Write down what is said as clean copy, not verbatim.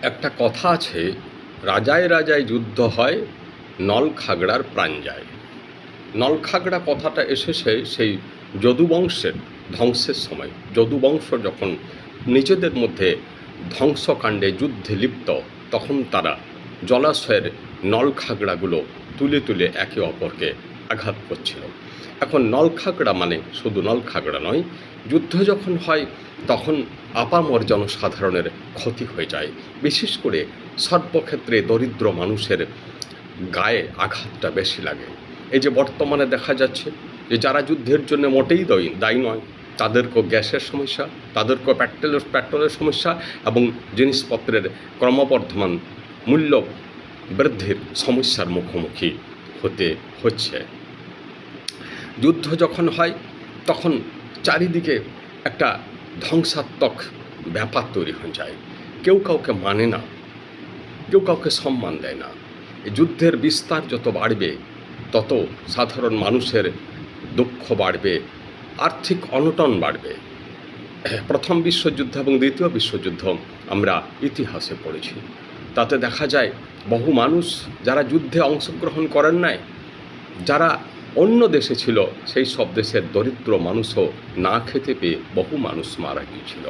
একটা কথা আছে, রাজায় রাজায় যুদ্ধ হয়, নলখাগড়ার প্রাণ যায়। নলখাগড়া কথাটা এসেছে সেই যদুবংশের ধ্বংসের সময়। যদুবংশ যখন নিজেদের মধ্যে ধ্বংসকাণ্ডে যুদ্ধে লিপ্ত, তখন তারা জলাশয়ের নলখাগড়াগুলো তুলে তুলে একে অপরকে আঘাত করছিল। এখন নলখাগড়া মানে শুধু নলখাগড়া নয়, যুদ্ধ যখন হয় তখন আপামর জনসাধারণের ক্ষতি হয়ে যায়। বিশেষ করে সর্বক্ষেত্রে দরিদ্র মানুষের গায়ে আঘাতটা বেশি লাগে। এই যে বর্তমানে দেখা যাচ্ছে যে যারা যুদ্ধের জন্য মোটেই দায়ী নয়, তাদেরকেও গ্যাসের সমস্যা, তাদেরকেও পেট্রোলের সমস্যা এবং জিনিসপত্রের ক্রমবর্ধমান মূল্য বৃদ্ধির সমস্যার মুখোমুখি হতে হচ্ছে। যুদ্ধ যখন হয় তখন চারিদিকে একটা ধ্বংসাত্মক ব্যাপার তৈরি হয়ে যায়। কেউ কাউকে মানে না, কেউ কাউকে সম্মান দেয় না। এই যুদ্ধের বিস্তার যত বাড়বে তত সাধারণ মানুষের দুঃখ বাড়বে, আর্থিক অনটন বাড়বে। প্রথম বিশ্বযুদ্ধ এবং দ্বিতীয় বিশ্বযুদ্ধ আমরা ইতিহাসে পড়েছি। তাতে দেখা যায় বহু মানুষ যারা যুদ্ধে অংশগ্রহণ করেন নাই, যারা অন্য দেশে ছিল, সেই সব দেশের দরিদ্র মানুষও না খেতে পেয়ে বহু মানুষ মারা গিয়েছিল।